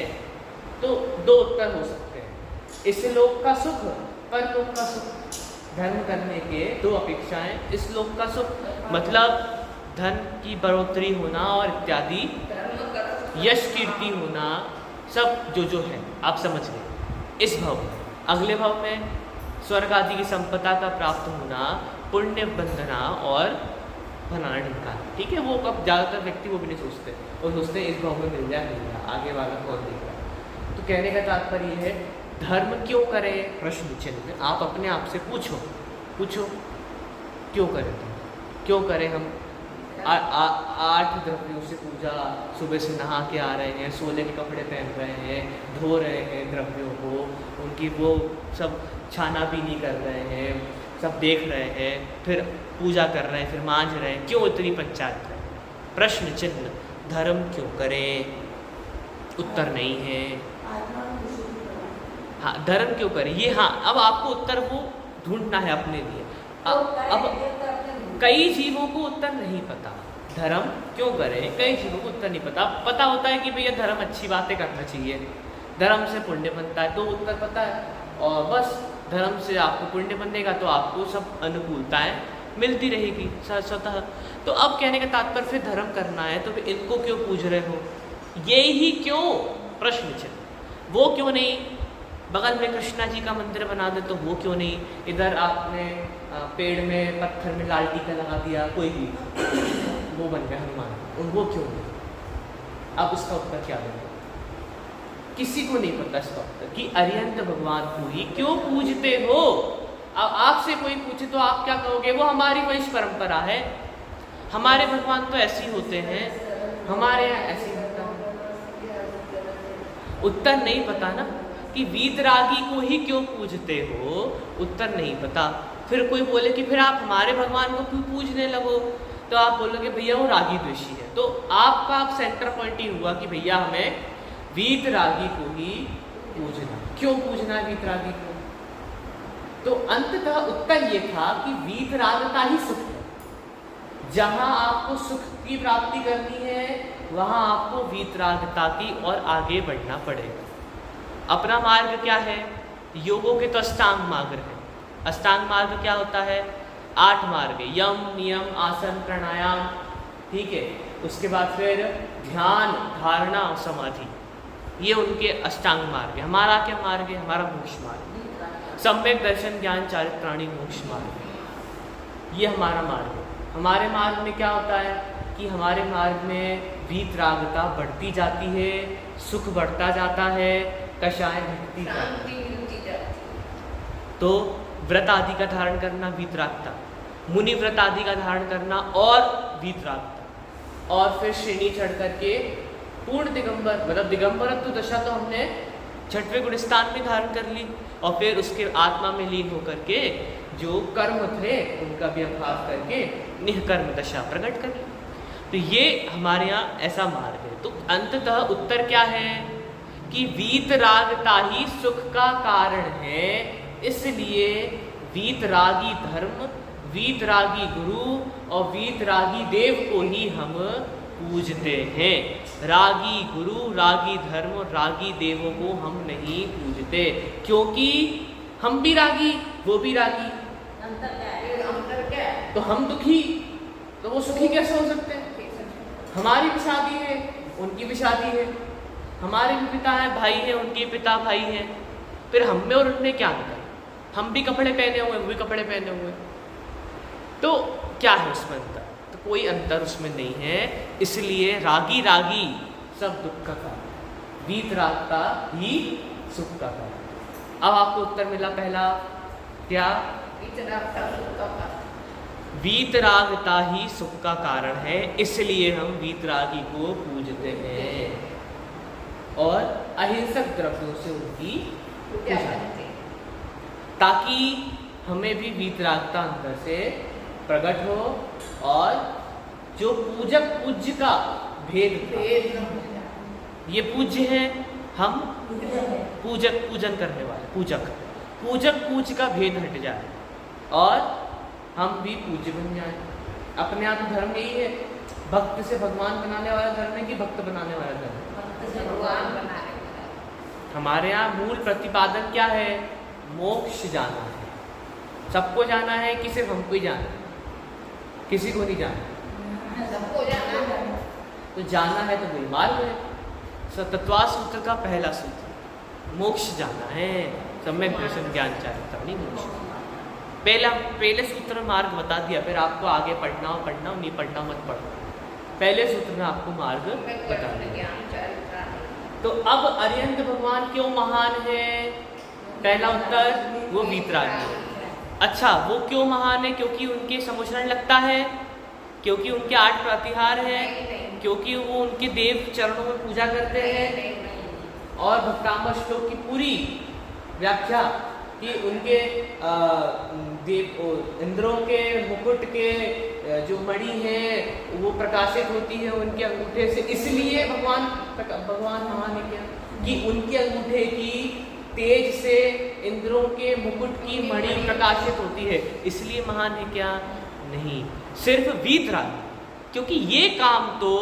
तो 2 उत्तर हो सकते हैं। इस लोक का सुख, परलोक का सुख। धर्म करने के 2 अपेक्षाएं, इस लोक का सुख मतलब धन की बढ़ोतरी होना और इत्यादि, यश कीर्ति होना, सब जो है आप समझ गए। इस भाव में, अगले भाव में स्वर्ग आदि की संपदा का प्राप्त होना, पुण्य बंधना और भनाना ढिंकाना। ठीक है, वो अब ज़्यादातर व्यक्ति वो भी नहीं सोचते, वो सोचते हैं इस भाव में मिल जाए, आगे वाला कौन देख रहा है। तो कहने का तात्पर्य है, धर्म क्यों करें प्रश्न चिन्ह आप अपने आप से पूछो क्यों करें? क्यों करें हम 8 द्रव्यों से पूजा, सुबह से नहा के आ रहे हैं, 16 के कपड़े पहन रहे हैं, धो रहे हैं द्रव्यों को, उनकी वो सब छाना बीनी कर रहे हैं, सब देख रहे हैं, फिर पूजा कर रहे हैं, फिर मांझ रहे हैं, क्यों इतनी पंचायत है? प्रश्न चिन्ह, धर्म क्यों करें? उत्तर नहीं है। हाँ, धर्म क्यों करें ये, हाँ अब आपको उत्तर वो ढूंढना है अपने लिए। अब कई जीवों को उत्तर नहीं पता, धर्म क्यों करें, कई जीवों को उत्तर नहीं पता होता है कि भैया धर्म अच्छी बातें करना चाहिए, धर्म से पुण्य बनता है, तो उत्तर पता है, और बस धर्म से आपको पुण्य बनेगा तो आपको सब अनुकूलताएं मिलती रहेगी स्वतः। तो अब कहने का तात्पर्य फिर धर्म करना है तो फिर इनको क्यों पूज रहे हो, ये ही क्यों प्रश्न चिन्ह। वो क्यों नहीं बगल में कृष्णा जी का मंदिर बना दे, तो वो क्यों नहीं इधर आपने पेड़ में पत्थर में लाल टीका लगा दिया, कोई भी वो बन गया हनुमान, और वो क्यों नहीं? अब उसका उत्तर क्या देगा? किसी को नहीं पता इसका उत्तर कि अरिहंत भगवान को ही क्यों पूजते हो। अब आपसे कोई पूछे तो आप क्या कहोगे? वो हमारी वंश परंपरा है, हमारे भगवान तो ऐसे ही होते हैं, हमारे यहाँ ऐसे ही होता है। उत्तर नहीं पता ना कि वीतरागी को ही क्यों पूजते हो, उत्तर नहीं पता। फिर कोई बोले कि फिर आप हमारे भगवान को क्यों पूजने लगो, तो आप बोलोगे भैया वो रागी द्वेषी है। तो आपका अब सेंटर पॉइंट ही हुआ कि भैया हमें वीतरागी को ही पूजना। क्यों पूजना है वीतरागी को? तो अंततः उत्तर ये था कि वीतरागता ही सुख है। जहां आपको सुख की प्राप्ति करनी है वहां आपको वीतरागता की और आगे बढ़ना पड़ेगा। अपना मार्ग क्या है? योगों के तो अष्टांग मार्ग है। अष्टांग मार्ग क्या होता है? 8 मार्ग, यम नियम आसन प्राणायाम, ठीक है। उसके बाद फिर ध्यान धारणा और समाधि, ये उनके अष्टांग मार्ग है। हमारा क्या मार्ग है? हमारा मोक्ष मार्ग, सम्यक दर्शन ज्ञान चारित्राणी मोक्ष मार्ग, ये हमारा मार्ग है। हमारे मार्ग में क्या होता है कि हमारे मार्ग में वीतरागता बढ़ती जाती है, सुख बढ़ता जाता है, कषाय घटती जाती है। तो व्रत आदि का धारण करना वीतरागता, मुनि व्रत आदि का धारण करना और वीतरागता, और फिर श्रेणी चढ़ करके पूर्ण दिगंबर, मतलब दिगंबरत्व दशा तो हमने छठवें गुणस्थान में धारण कर ली, और फिर उसके आत्मा में लीन होकर के जो कर्म थे उनका भी अभ्यास करके निष्कर्म दशा प्रकट कर ली। तो ये हमारे यहाँ ऐसा मार्ग है। तो अंततः उत्तर क्या है कि वीतरागता ही सुख का कारण है, इसलिए वीतरागी धर्म, वीतरागी गुरु और वीतरागी देव को ही हम पूजते हैं। रागी गुरु, रागी धर्म और रागी देवों को हम नहीं पूजते, क्योंकि हम भी रागी, वो भी रागी। अंतर क्या है? तो हम दुखी, तो वो सुखी कैसे हो सकते हैं? हमारी भी शादी है, उनकी भी शादी है, हमारे भी पिता हैं, भाई हैं, उनके पिता भाई हैं, फिर हम में और उनमें क्या अंतर? हम भी कपड़े पहने हुए, वो भी कपड़े पहने हुए, तो क्या है उसमें अंतर? तो कोई अंतर उसमें नहीं है। इसलिए रागी रागी सब दुख का कारण, वीतरागता ही सुख का कारण। अब आपको उत्तर मिला पहला, क्या? वीतरागता ही सुख का कारण है, इसलिए हम वीतरागी को पूजते हैं और अहिंसक द्रव्यों से उनकी पूजा करते हैं, ताकि हमें भी वीतरागता अंदर से प्रकट हो और जो पूजक पूज्य का भेद, ये पूज्य है, हम पूजक पूजन करने वाले, पूजक पूज्य का भेद हट जाए और हम भी पूज्य बन जाए। अपने आप धर्म यही है, भक्त से भगवान बनाने वाला धर्म है कि भक्त बनाने वाला धर्म है? भक्त से भगवान बनाने वाला। हमारे यहाँ मूल प्रतिपादन क्या है? मोक्ष जाना है। सबको जाना है कि सिर्फ हमको ही जाना है? किसी को नहीं जाना, सबको जाना है। तो जाना है तो वही मार्ग है। तत्वास सूत्र का पहला सूत्र, मोक्ष जाना है, सम्यक दर्शन ज्ञान चारित्राणी मोक्ष। पहले सूत्र में मार्ग बता दिया, फिर आपको आगे पढ़ना हो नहीं पढ़ना मत पढ़ो, पहले सूत्र में आपको मार्ग बता दिया। तो अब अरिहंत भगवान क्यों महान है? पहला उत्तर, वो वीतरागी। अच्छा, वो क्यों महान है? क्योंकि उनके समुचरण लगता है, क्योंकि उनके 8 प्रतिहार हैं, क्योंकि वो उनके देव चरणों में पूजा करते हैं और भक्तांबर श्लोक की पूरी व्याख्या कि उनके देव इंद्रों के मुकुट के जो मणि है वो प्रकाशित होती है उनके अंगूठे से, इसलिए भगवान महान है क्या? कि उनके अंगूठे की तेज से इंद्रों के मुकुट की मणि प्रकाशित होती है, इसलिए महान है क्या? नहीं, सिर्फ वीतरागी, क्योंकि ये काम तो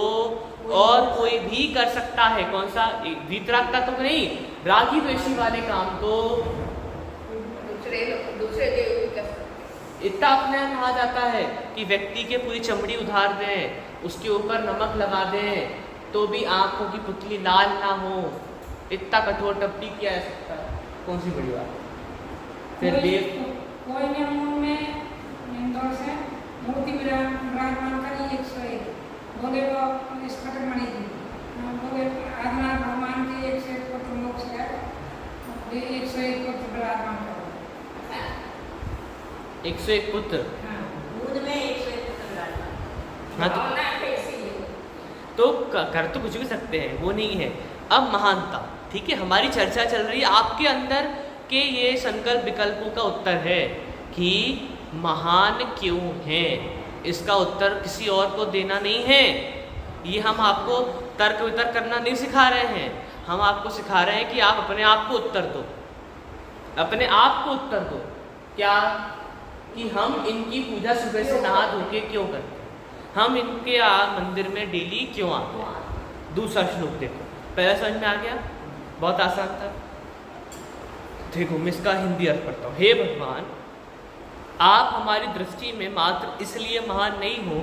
और कोई भी कर सकता है। कौन सा? वीतरागता तो नहीं, रागी द्वेषी वाले काम तो दूसरे देव भी कर सकते हैं। इतना अपने यहाँ कहा जाता है कि व्यक्ति के पूरी चमड़ी उधार दें, उसके ऊपर नमक लगा दें, तो भी आंखों की पुतली लाल ना हो, इतना कठोर टप्पी किया जा सकता है? कौन सी बड़ी बात? फिर देव कोई ने में इंदौर से मूर्ति विराजमान करी 101, बोले वो इस कटक मणि दी, बोले आदिनाथ भगवान के 101 पुत्र मोक्ष है, 101 पुत्र विराजमान करो। 101 पुत्र, दूध में 101 पुत्र विराजमान। हाँ, तो कर तो कुछ भी सकते हैं, वो नहीं है। अब महानता, ठीक है, हमारी चर्चा चल रही है, आपके अंदर के ये संकल्प विकल्पों का उत्तर है कि महान क्यों है, इसका उत्तर किसी और को देना नहीं है। ये हम आपको तर्क वितर्क करना नहीं सिखा रहे हैं, हम आपको सिखा रहे हैं कि आप अपने आप को उत्तर दो, अपने आप को उत्तर दो। क्या? कि हम इनकी पूजा सुबह से नहा धो के क्यों करते हैं, हम इनके मंदिर में डेली क्यों आते हैं। दूसरा श्लोक देखो, पहला समझ में आ गया? बहुत आसान था। देखो, मैं इसका हिंदी अर्थ पढ़ता हूँ। हे भगवान, आप हमारी दृष्टि में मात्र इसलिए महान नहीं हो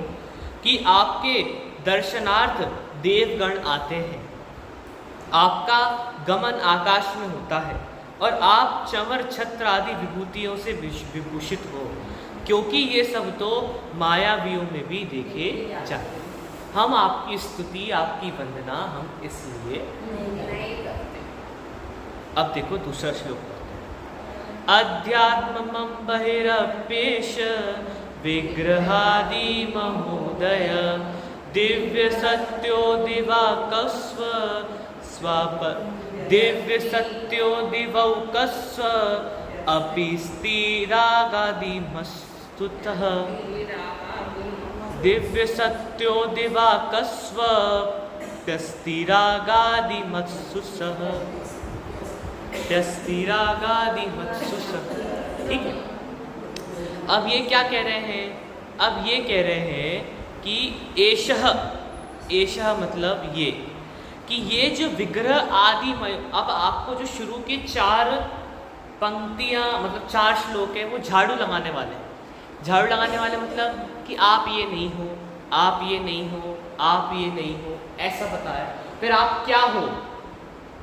कि आपके दर्शनार्थ देवगण आते हैं, आपका गमन आकाश में होता है और आप चंवर छत्र आदि विभूतियों से विभूषित हो, क्योंकि ये सब तो मायावियों में भी देखे जाते हैं। हम आपकी स्तुति, आपकी वंदना हम इसलिए नहीं करते। अब देखो दूसरा श्लोक। अध्यात्मं बहिरप्येष विग्रहादि महोदय, दिव्य सत्यो दिवाकस्व स्वाप, दिव्य सत्यो दिवौकस्व अपि स्थिरागादिमस्तुतः, दिव्य सत्यो दिवाकस्व स्थिरागादिमत्सुसः, स्थिरागादिमत्सुसः। ठीक है। अब ये क्या कह रहे हैं? अब ये कह रहे हैं कि एषः, एषः मतलब ये, कि ये जो विग्रह आदि, अब आपको जो शुरू के 4 पंक्तियाँ मतलब 4 श्लोक है वो झाड़ू लगाने वाले हैं। झाड़ू लगाने वाले मतलब कि आप ये नहीं हो, आप ये नहीं हो, आप ये नहीं हो, ऐसा बताया। फिर आप क्या हो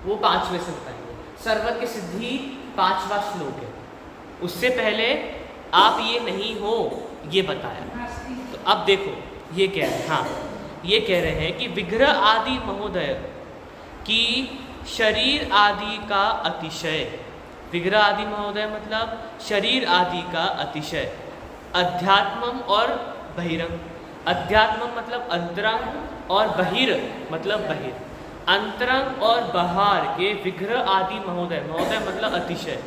वो 5वें से बताएंगे। सर्वत की सिद्धि 5वां श्लोक है, उससे पहले आप ये नहीं हो ये बताया। तो अब देखो ये कह रहे हैं, हाँ ये कह रहे हैं कि विग्रह आदि महोदय की शरीर आदि का अतिशय, विग्रह आदि महोदय मतलब शरीर आदि का अतिशय, अध्यात्मम और बहिरंग, अध्यात्मम मतलब अंतरंग और बहिर मतलब बहिर, अंतरंग और बाहर के विग्रह आदि महोदय, महोदय मतलब अतिशय,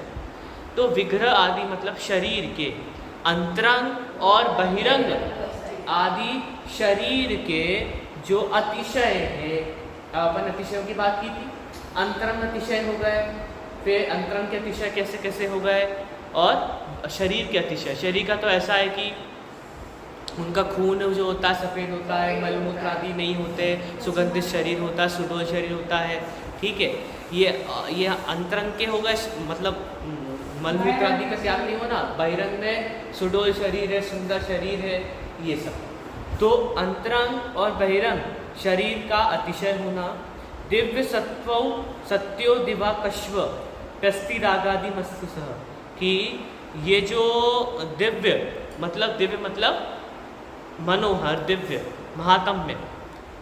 तो विग्रह आदि मतलब शरीर के, अंतरंग और बहिरंग आदि शरीर के जो अतिशय है। अपन अतिशयों की बात की थी, अंतरंग अतिशय हो गए, फिर अंतरंग के अतिशय कैसे कैसे हो गए, और शरीर के अतिशय। शरीर का तो ऐसा है कि उनका खून जो होता है सफ़ेद होता है, मलमूत्र आदि नहीं होते, सुगंधित शरीर होता है, सुडोल शरीर होता है। ठीक है, ये अंतरंग के हो गए, मतलब मलमूत्र आदि का त्याग नहीं होना। बहिरंग में सुडोल शरीर है, सुंदर शरीर है, ये सब। तो अंतरंग और बहिरंग शरीर का अतिशय होना, दिव्य सत्वौ सत्यो दिवाकश्व प्रस्ति रागादि मस्तुसः, कि ये जो दिव्य मतलब मनोहर, दिव्य, महात्म्य।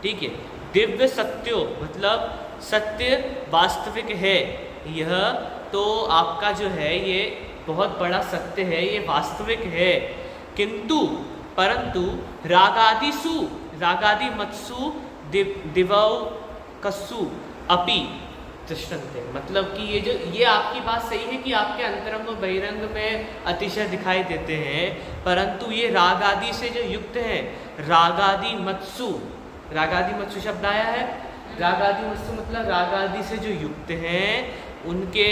ठीक है, दिव्य सत्यो मतलब सत्य वास्तविक है, यह तो आपका जो है ये बहुत बड़ा सत्य है, ये वास्तविक है। किंतु परंतु रागादिसु, रागादि मत्सु दिवौ कस्सु अपि तिष्ठन्ते, मतलब कि ये आपकी बात सही है कि आपके अंतरंग और बहिरंग में अतिशय दिखाई देते हैं, परंतु ये राग आदि से जो युक्त हैं, रागादि मत्सु, रागादि मत्सु शब्द आया है, रागादि मत्सु मतलब राग आदि से जो युक्त हैं उनके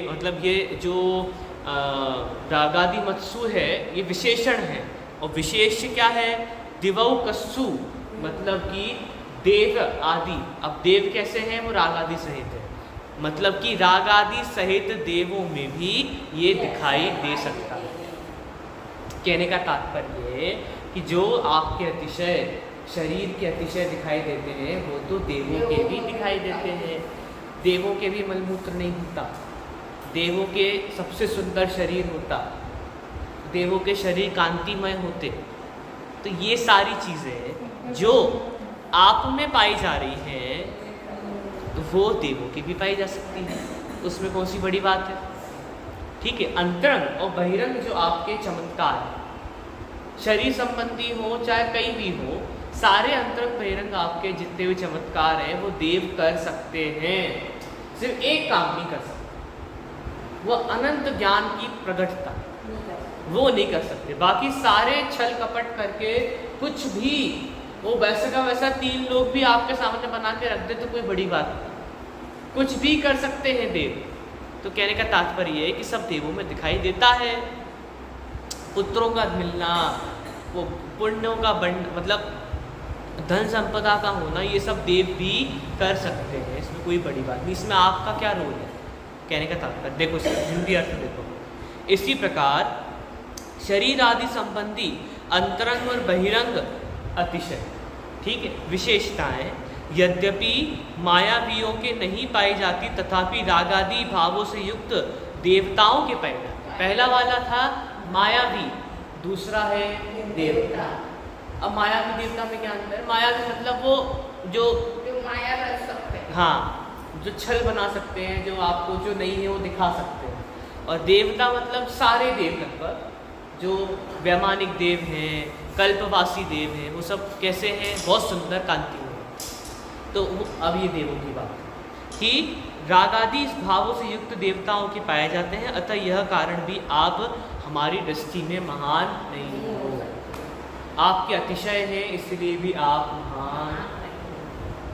मतलब ये जो रागादि मत्सु है ये विशेषण है, और विशेष क्या है? दिवौ कस्सु मतलब कि देव आदि। अब देव कैसे हैं? वो राग आदि सहित है, मतलब कि राग आदि सहित देवों में भी ये दिखाई दे सकता है। कहने का तात्पर्य है कि जो आपके अतिशय, शरीर के अतिशय दिखाई देते हैं वो तो देवों के भी दिखाई देते हैं। देवों के भी मलमूत्र नहीं होता, देवों के सबसे सुंदर शरीर होता, देवों के शरीर कांतिमय होते। तो ये सारी चीज़ें जो आप में पाई जा रही हैं तो वो देवों की भी पाई जा सकती है, उसमें कौन सी बड़ी बात है? ठीक है, अंतरंग और बहिरंग जो आपके चमत्कार शरीर संबंधी हो चाहे कहीं भी हो, सारे अंतरंग बहिरंग आपके जितने भी चमत्कार हैं वो देव कर सकते हैं। सिर्फ एक काम नहीं कर सकते, वो अनंत ज्ञान की प्रकटता वो नहीं कर सकते। बाकी सारे छल कपट करके कुछ भी, वो वैसे का वैसा 3 लोग भी आपके सामने बना के रख दे तो कोई बड़ी बात नहीं, कुछ भी कर सकते हैं देव। तो कहने का तात्पर्य है कि सब देवों में दिखाई देता है। पुत्रों का मिलना, वो पुण्यों का मतलब धन संपदा का होना, ये सब देव भी कर सकते हैं, इसमें कोई बड़ी बात नहीं। इसमें आपका क्या रोल है? कहने का तात्पर्य देखो, हिंदी अर्थ देखो। इसी प्रकार शरीर आदि संबंधी अंतरंग और बहिरंग अतिशय, ठीक है, विशेषताएं यद्यपि मायावियों के नहीं पाई जाती, तथापि रागादि भावों से युक्त देवताओं के पाए जाते। पहला वाला था मायावी, दूसरा है देवता। अब मायावी देवता में क्या अंतर है? मायावी मतलब वो जो माया रच सकते हैं। हाँ, जो छल बना सकते हैं, जो आपको जो नहीं है वो दिखा सकते हैं। और देवता मतलब सारे देव लगभग, जो वैमानिक देव हैं, कल्पवासी देव हैं, वो सब कैसे हैं? बहुत सुंदर कांति में। तो अब ये देवों की बात है कि रागादि भावों से युक्त देवताओं के पाए जाते हैं, अतः यह कारण भी आप हमारी दृष्टि में महान नहीं हो। आपके अतिशय हैं, इसलिए भी आप महान।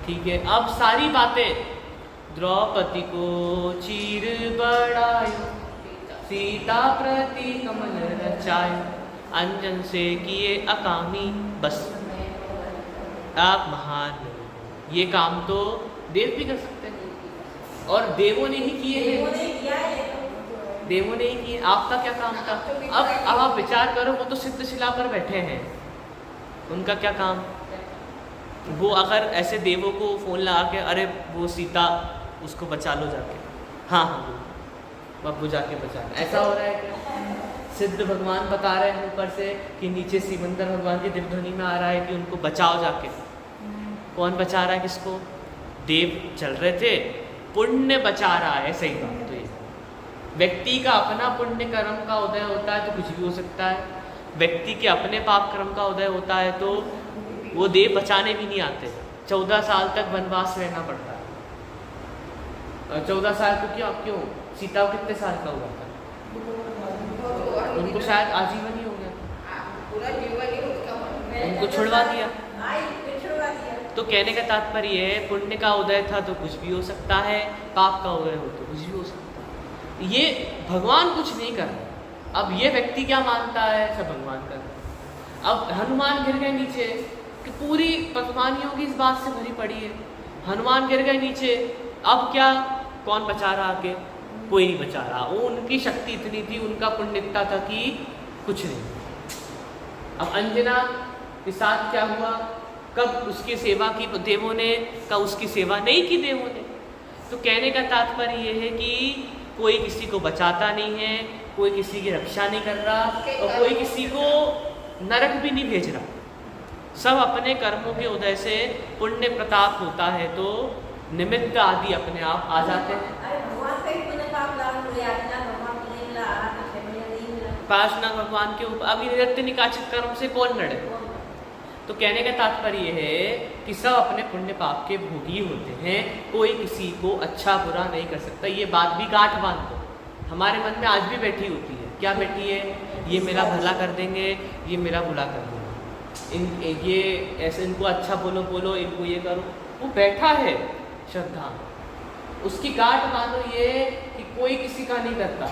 ठीक है, अब सारी बातें द्रौपदी को चीर बढ़ायो, सीता प्रति कमल रचायो, अंजन से किए अकामी बस आप महान नहीं। ये काम तो देव भी कर सकते हैं, और देवों ने ही किए हैं। देवों ने ही किए, आपका क्या काम था? अब आप विचार करो, वो तो सिद्ध शिला पर बैठे हैं, उनका क्या काम? वो अगर ऐसे देवों को फ़ोन लगा के, अरे वो सीता उसको बचा लो जाके, हाँ हाँ बब्बू जाके बचा लो, ऐसा हो रहा है क्या? सिद्ध भगवान बता रहे हैं ऊपर से कि नीचे सिमंदर भगवान की दिव्य ध्वनि में आ रहा है कि उनको बचाओ जाके। कौन बचा रहा है किसको? देव चल रहे थे, पुण्य बचा रहा है। सही बात तो ये, व्यक्ति का अपना पुण्य कर्म का उदय होता है तो कुछ भी हो सकता है, व्यक्ति के अपने पाप कर्म का उदय होता है तो वो देव बचाने भी नहीं आते। 14 साल तक वनवास रहना पड़ता है। 14 साल तो क्यों? सीता को कितने साल का हुआ था? उनको शायद आजीवन ही हो गया, पूरा जीवन ही उसका, उनको छुड़वा दिया। तो कहने का तात्पर्य है, पुण्य का उदय था तो कुछ भी हो सकता है, पाप का उदय हो तो कुछ भी हो सकता है। ये भगवान कुछ नहीं कर रहे। अब ये व्यक्ति क्या मानता है? सब भगवान कर रहे। अब हनुमान गिर गए नीचे, कि पूरी पकवानियों की इस बात से भरी पड़ी है, हनुमान गिर गए नीचे, अब क्या? कौन बचा रहा आके? कोई नहीं बचा रहा। वो उनकी शक्ति इतनी थी, उनका पुण्य इतना था कि कुछ नहीं। अब अंजना के साथ क्या हुआ? कब उसकी सेवा की देवों ने, कब उसकी सेवा नहीं की देवों ने। तो कहने का तात्पर्य ये है कि कोई किसी को बचाता नहीं है, कोई किसी की रक्षा नहीं कर रहा, और कोई किसी को नरक भी नहीं भेज रहा। सब अपने कर्मों के उदय से पुण्य प्रताप होता है तो निमित्त आदि अपने आप आ जाते हैं। उपासना भगवान के ऊपर। अभी नित्य निकाचित कर्म से कौन लड़े? तो कहने का तात्पर्य है कि सब अपने पुण्य पाप के भोगी होते हैं, कोई किसी को अच्छा बुरा नहीं कर सकता। ये बात भी गांठ बांध दो, हमारे मन में आज भी बैठी होती है। क्या बैठी है? ये मेरा भला कर देंगे, ये मेरा बुरा कर देंगे, ये ऐसे इनको अच्छा बोलो, इनको ये करो। वो बैठा है श्रद्धा, उसकी गांठ बांधो ये कि कोई किसी का नहीं करता,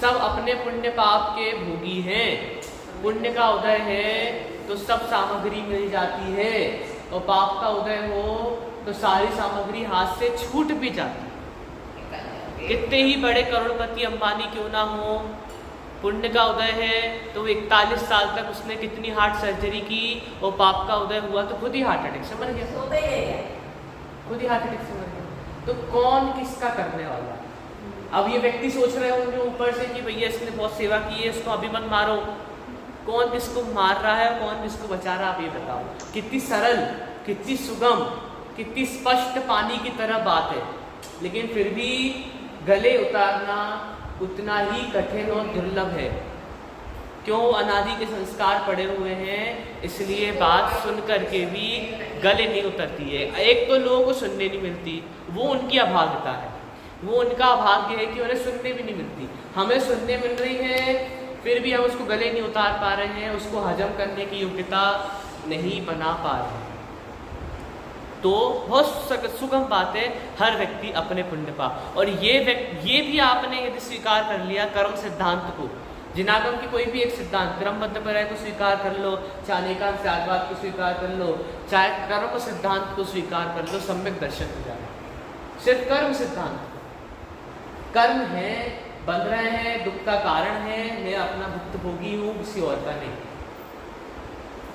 सब अपने पुण्य पाप के भोगी हैं। पुण्य का उदय है तो सब सामग्री मिल जाती है, और पाप का उदय हो तो सारी सामग्री हाथ से छूट भी जाती है। कितने ही बड़े करोड़पति अंबानी क्यों ना हो, पुण्य का उदय है तो 41 साल तक उसने कितनी हार्ट सर्जरी की, और पाप का उदय हुआ तो खुद ही हार्ट अटैक से मर गया, खुद ही हार्ट अटैक से मर गया। तो कौन किसका करने वाला? अब ये व्यक्ति सोच रहे होंगे ऊपर से कि भैया इसने बहुत सेवा की है, इसको अभी मत मारो। कौन किसको मार रहा है, कौन किसको बचा रहा है, आप ये बताओ। कितनी सरल, कितनी सुगम, कितनी स्पष्ट पानी की तरह बात है, लेकिन फिर भी गले उतारना उतना ही कठिन और दुर्लभ है। क्यों? अनादि के संस्कार पड़े हुए हैं, इसलिए बात सुन करके भी गले नहीं उतरती है। एक तो लोगों को सुनने नहीं मिलती, वो उनकी अभाग्यता है, वो उनका अभाग्य है कि उन्हें सुनने भी नहीं मिलती। हमें सुनने मिल रही है, फिर भी हम उसको गले नहीं उतार पा रहे हैं, उसको हजम करने की योग्यता नहीं बना पा रहे हैं। तो बहुत सुगम बात है, हर व्यक्ति अपने पुण्य पाप। और ये भी आपने यदि स्वीकार कर लिया कर्म सिद्धांत को, जिनागम की कोई भी एक सिद्धांत, क्रमबद्ध पर्याय को स्वीकार कर लो, चाहे अनेकांत त्यागवाद को स्वीकार कर लो, चाहे कर्म सिद्धांत को स्वीकार कर लो, सम्यक दर्शन हो जाए। सिर्फ कर्म सिद्धांत, कर्म है, बन रहे हैं, दुख का कारण है, मैं अपना भुक्तभोगी हूँ, किसी और का नहीं।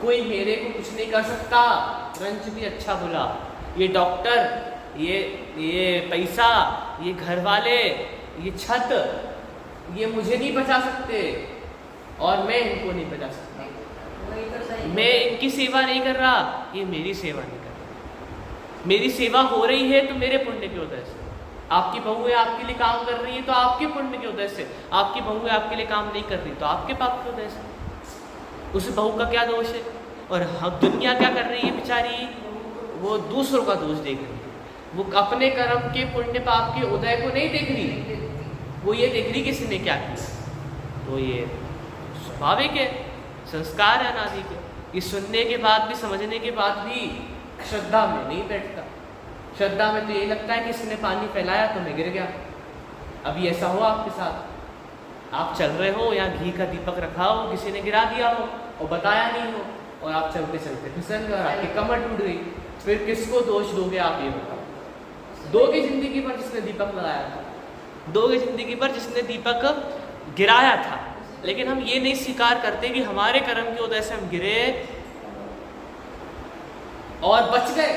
कोई मेरे को कुछ नहीं कर सकता, रंज भी अच्छा बुला, ये डॉक्टर, ये पैसा, ये घर वाले, ये छत, ये मुझे नहीं बचा सकते और मैं इनको नहीं बचा सकता। वही तो सही। मैं इनकी सेवा नहीं कर रहा, ये मेरी सेवा नहीं कर रहा। मेरी सेवा हो रही है तो मेरे पुण्य की वजह से। आपकी बहुएं आपके लिए काम कर रही है तो आपके पुण्य की वजह से। आपकी बहुएं आपके लिए काम नहीं कर रही तो आपके पाप की वजह से। उस बहू का क्या दोष है? और हम दुनिया क्या कर रही है बेचारी? वो दूसरों का दोष देख रही है। वो अपने कर्म के पुण्य पाप के उदय को नहीं देख रही, वो ये देख रही किसी ने क्या किया। तो ये स्वाभाविक है, संस्कार है अनादि के। ये सुनने के बाद भी, समझने के बाद भी श्रद्धा में नहीं बैठता। श्रद्धा में तो ये लगता है किसी ने पानी फैलाया तो मैं गिर गया। अभी ऐसा हुआ आपके साथ, आप चल रहे हो, यहाँ घी का दीपक रखा हो, किसी ने गिरा दिया हो और बताया नहीं हो, और आप चलते चलते फिसल गए और आपकी कमर टूट गई। फिर किसको दोष दोगे आप, ये बताओ? दो की जिंदगी पर जिसने दीपक लगाया था, दो की जिंदगी पर जिसने दीपक गिराया था, लेकिन हम ये नहीं स्वीकार करते कि हमारे कर्म की वजह से हम गिरे और बच गए।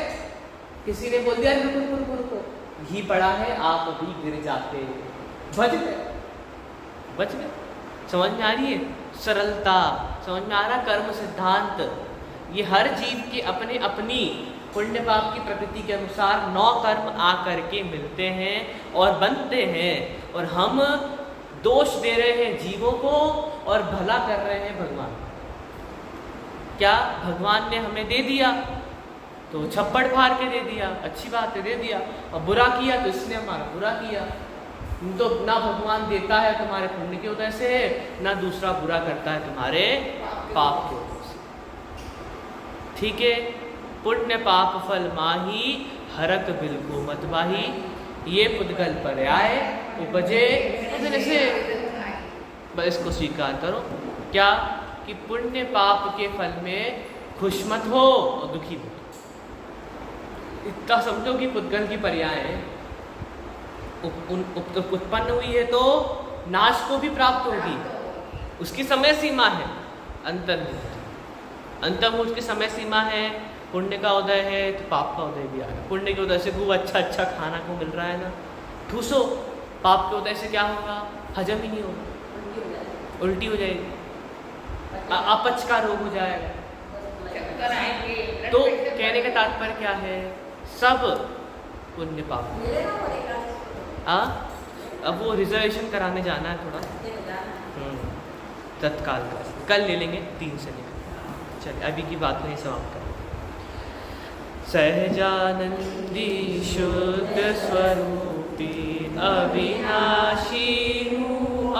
किसी ने बोल दिया रुको रुको रुको, घी पड़ा है, आप अभी गिर जाते, बच गए, बच गए। समझ में आ रही है सरलता? समझ में आ रहा कर्म सिद्धांत? ये हर जीव के अपने अपनी पुण्य पाप की प्रकृति के अनुसार 9 कर्म आकर के मिलते हैं और बनते हैं, और हम दोष दे रहे हैं जीवों को और भला कर रहे हैं भगवान। क्या भगवान ने हमें दे दिया तो छप्पड़ फाड़ के दे दिया, अच्छी बात है, दे दिया, और बुरा किया तो इसने हमारा बुरा किया। तो ना भगवान देता है तुम्हारे पुण्य की वजह से, ना दूसरा बुरा करता है तुम्हारे पाप की वजह से। ठीक है, पुण्य पाप फल माही, हरक बिल्कु मत बाही, ये पुद्गल पर्याय उपजे से। बस इसको स्वीकार करो क्या, कि पुण्य पाप के फल में खुश मत हो और दुखी मत हो। इतना समझो कि पुद्गल की पर्याय उत्पन्न हुई है तो नाश को भी प्राप्त होगी, उसकी समय सीमा है। अंतर्मुख की समय सीमा है, पुण्य का उदय है तो पाप का उदय भी आ रहा है। पुण्य के उदय से खूब अच्छा अच्छा खाना को मिल रहा है ना, ठूसो। पाप के उदय से क्या होगा? हजम ही नहीं होगा, उल्टी हो जाएगी, अपच का रोग हो जाएगा। चक्कर आएंगे। तो कहने का तात्पर्य क्या है? सब पुण्य पाप। अब वो रिजर्वेशन कराने जाना है थोड़ा, तत्काल का, कल ले लेंगे 3 से लेकर। चलिए अभी की बात नहीं समाप्त करें। सहजानंदी शुद्ध स्वरूपी अविनाशी हूँ